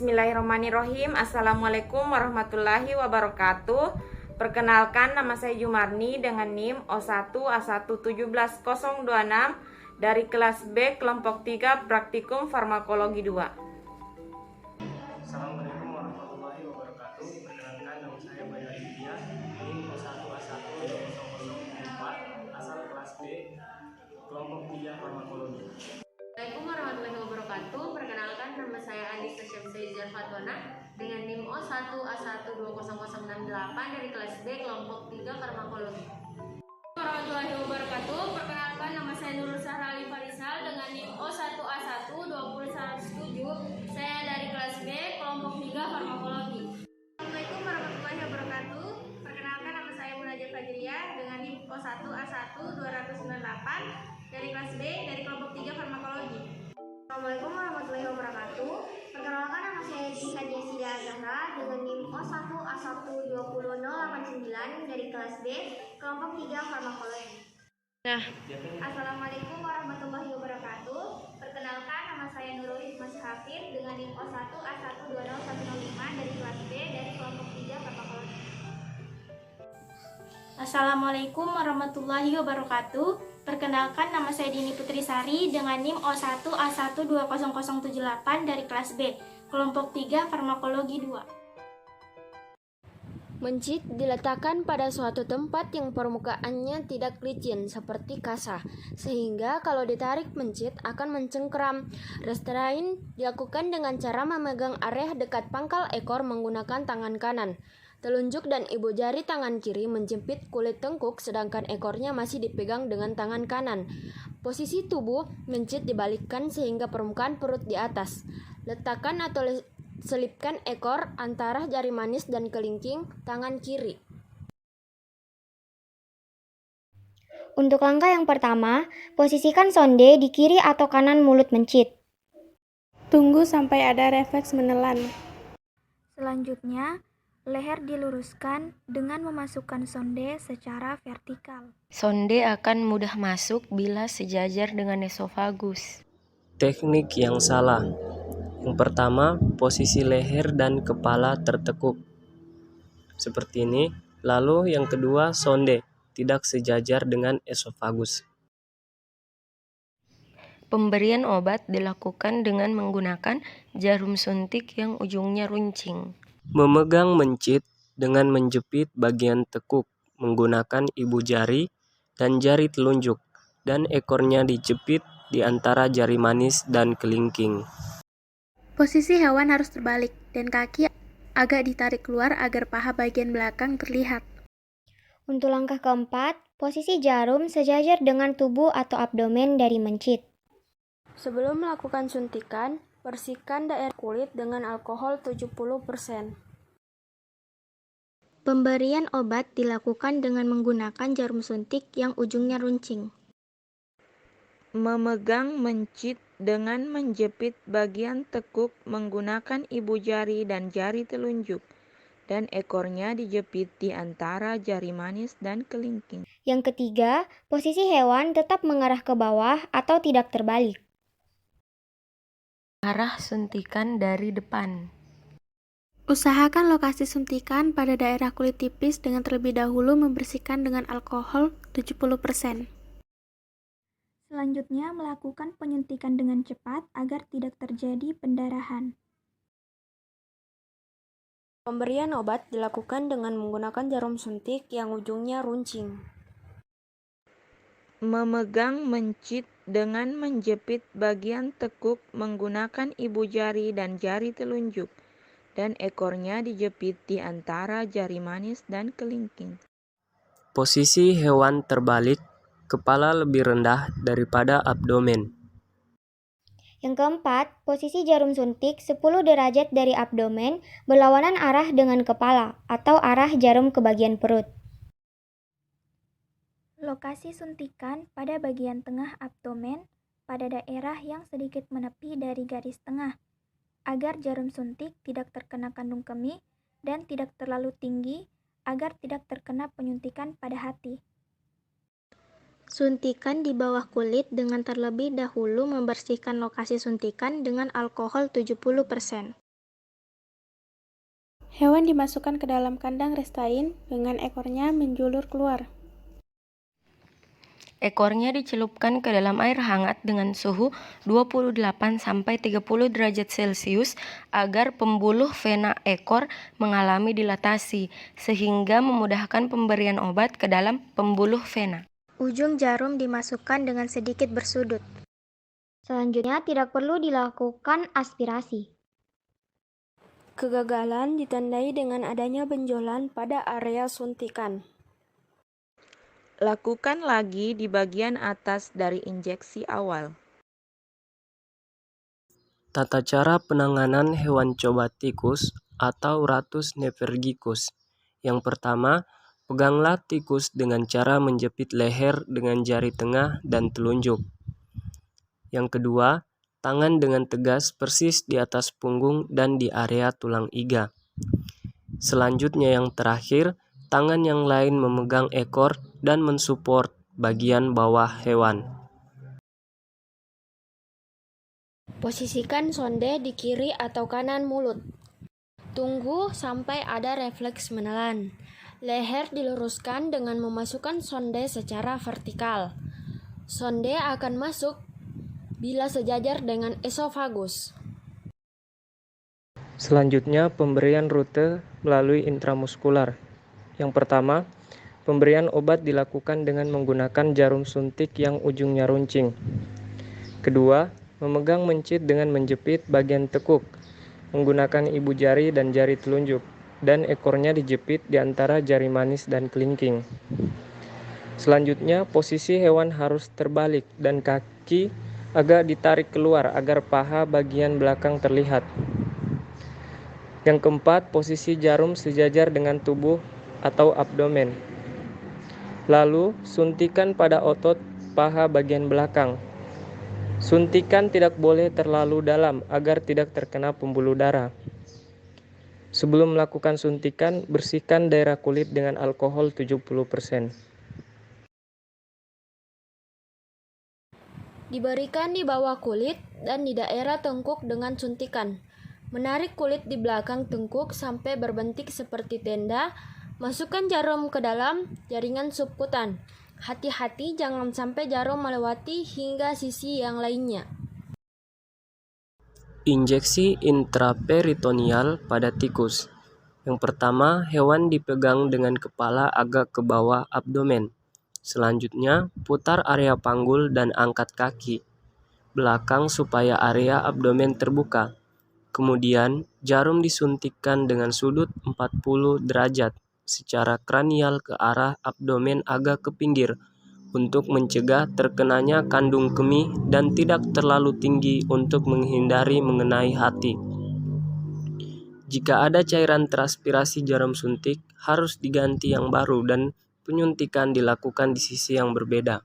Bismillahirrahmanirrahim. Assalamualaikum warahmatullahi wabarakatuh. Perkenalkan, nama saya Jumarni dengan NIM O1A1171026 dari kelas B kelompok 3 Praktikum Farmakologi 2. Assalamualaikum warahmatullahi wabarakatuh. Perkenalkan, nama saya Bayu Aditya, NIM O1A12004, asal kelas B, kelompok 3 Farmakologi. Assalamualaikum warahmatullahi wabarakatuh. Perkenalkan, nama saya Anissa Syamsizar Fatwana dengan NIM O1A12008 dari kelas B kelompok 3 Farmakologi. Warahmatullahi wabarakatuh. Perkenalkan, nama saya Nurul Sahra Ali Farisal dengan NIM O1A12017. Saya dari kelas B kelompok 3 Farmakologi. Assalamualaikum warahmatullahi wabarakatuh. Perkenalkan, nama saya Munajat Fajriah dengan NIM O1A12098 dari kelas B dari kelompok 3 Farmakologi. Assalamualaikum warahmatullahi wabarakatuh. Perkenalkan, nama saya Jika Jessica Zahra dengan NIM O1A12089 dari kelas B kelompok 3 Farmakologi. Assalamualaikum warahmatullahi wabarakatuh. Perkenalkan, nama saya Nurul Hikmah Hafid dengan NIM O1A1201005 dari kelas B dari kelompok 3 Farmakologi. Assalamualaikum warahmatullahi wabarakatuh. Perkenalkan, nama saya Dini Putrisari dengan NIM O1A12008 dari kelas B, kelompok 3 Farmakologi 2. Mencit diletakkan pada suatu tempat yang permukaannya tidak licin seperti kasa, sehingga kalau ditarik mencit akan mencengkeram. Restrain dilakukan dengan cara memegang area dekat pangkal ekor menggunakan tangan kanan. Telunjuk dan ibu jari tangan kiri menjepit kulit tengkuk sedangkan ekornya masih dipegang dengan tangan kanan. Posisi tubuh mencit dibalikkan sehingga permukaan perut di atas. Letakkan atau selipkan ekor antara jari manis dan kelingking tangan kiri. Untuk langkah yang pertama, posisikan sonde di kiri atau kanan mulut mencit. Tunggu sampai ada refleks menelan. Selanjutnya, leher diluruskan dengan memasukkan sonde secara vertikal. Sonde akan mudah masuk bila sejajar dengan esofagus. Teknik yang salah. Yang pertama, posisi leher dan kepala tertekuk seperti ini. Lalu yang kedua, sonde tidak sejajar dengan esofagus. Pemberian obat dilakukan dengan menggunakan jarum suntik yang ujungnya runcing. Memegang mencit dengan menjepit bagian tekuk menggunakan ibu jari dan jari telunjuk, dan ekornya dijepit di antara jari manis dan kelingking. Posisi hewan harus terbalik dan kaki agak ditarik keluar agar paha bagian belakang terlihat. Untuk langkah keempat, posisi jarum sejajar dengan tubuh atau abdomen dari mencit. Sebelum melakukan suntikan, bersihkan daerah kulit dengan alkohol 70%. Pemberian obat dilakukan dengan menggunakan jarum suntik yang ujungnya runcing. Memegang mencit dengan menjepit bagian tekuk menggunakan ibu jari dan jari telunjuk, dan ekornya dijepit di antara jari manis dan kelingking. Yang ketiga, posisi hewan tetap mengarah ke bawah atau tidak terbalik. Arah suntikan dari depan. Usahakan lokasi suntikan pada daerah kulit tipis dengan terlebih dahulu membersihkan dengan alkohol 70%. Selanjutnya, melakukan penyuntikan dengan cepat agar tidak terjadi pendarahan. Pemberian obat dilakukan dengan menggunakan jarum suntik yang ujungnya runcing. Memegang mencit dengan menjepit bagian tekuk menggunakan ibu jari dan jari telunjuk, dan ekornya dijepit di antara jari manis dan kelingking. Posisi hewan terbalik, kepala lebih rendah daripada abdomen. Yang keempat, posisi jarum suntik 10 derajat dari abdomen berlawanan arah dengan kepala atau arah jarum ke bagian perut. Lokasi suntikan pada bagian tengah abdomen pada daerah yang sedikit menepi dari garis tengah, agar jarum suntik tidak terkena kandung kemih dan tidak terlalu tinggi agar tidak terkena penyuntikan pada hati. Suntikan di bawah kulit dengan terlebih dahulu membersihkan lokasi suntikan dengan alkohol 70%. Hewan dimasukkan ke dalam kandang restrain dengan ekornya menjulur keluar. Ekornya dicelupkan ke dalam air hangat dengan suhu 28-30 derajat Celcius agar pembuluh vena ekor mengalami dilatasi, sehingga memudahkan pemberian obat ke dalam pembuluh vena. Ujung jarum dimasukkan dengan sedikit bersudut. Selanjutnya, tidak perlu dilakukan aspirasi. Kegagalan ditandai dengan adanya benjolan pada area suntikan. Lakukan lagi di bagian atas dari injeksi awal. Tata cara penanganan hewan coba tikus atau Ratus nevergicus. Yang pertama, peganglah tikus dengan cara menjepit leher dengan jari tengah dan telunjuk. Yang kedua, tangan dengan tegas persis di atas punggung dan di area tulang iga. Selanjutnya yang terakhir, tangan yang lain memegang ekor dan mensupport bagian bawah hewan. Posisikan sonde di kiri atau kanan mulut. Tunggu sampai ada refleks menelan. Leher diluruskan dengan memasukkan sonde secara vertikal. Sonde akan masuk bila sejajar dengan esofagus. Selanjutnya, pemberian rute melalui intramuskular. Yang pertama, pemberian obat dilakukan dengan menggunakan jarum suntik yang ujungnya runcing. Kedua, memegang mencit dengan menjepit bagian tekuk, menggunakan ibu jari dan jari telunjuk, dan ekornya dijepit di antara jari manis dan kelingking. Selanjutnya, posisi hewan harus terbalik dan kaki agak ditarik keluar agar paha bagian belakang terlihat. Yang keempat, posisi jarum sejajar dengan tubuh atau abdomen. Lalu, suntikan pada otot paha bagian belakang. Suntikan tidak boleh terlalu dalam agar tidak terkena pembuluh darah. Sebelum melakukan suntikan, bersihkan daerah kulit dengan alkohol 70%. Diberikan di bawah kulit dan di daerah tengkuk dengan suntikan. Menarik kulit di belakang tengkuk sampai berbentik seperti tenda. Masukkan jarum ke dalam jaringan subkutan. Hati-hati jangan sampai jarum melewati hingga sisi yang lainnya. Injeksi intraperitoneal pada tikus. Yang pertama, hewan dipegang dengan kepala agak ke bawah abdomen. Selanjutnya, putar area panggul dan angkat kaki belakang supaya area abdomen terbuka. Kemudian, jarum disuntikkan dengan sudut 40 derajat secara kranial ke arah abdomen agak ke pinggir untuk mencegah terkenanya kandung kemih dan tidak terlalu tinggi untuk menghindari mengenai hati. Jika ada cairan transpirasi jarum suntik, harus diganti yang baru dan penyuntikan dilakukan di sisi yang berbeda.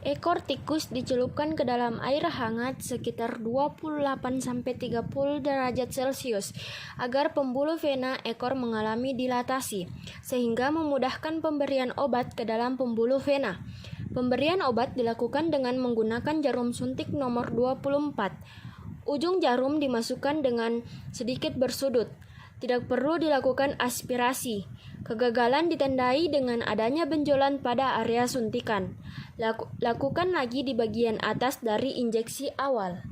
Ekor tikus dicelupkan ke dalam air hangat sekitar 28-30 derajat Celcius agar pembuluh vena ekor mengalami dilatasi, sehingga memudahkan pemberian obat ke dalam pembuluh vena. Pemberian obat dilakukan dengan menggunakan jarum suntik nomor 24. Ujung jarum dimasukkan dengan sedikit bersudut. Tidak perlu dilakukan aspirasi. Kegagalan ditandai dengan adanya benjolan pada area suntikan. Lakukan lagi di bagian atas dari injeksi awal.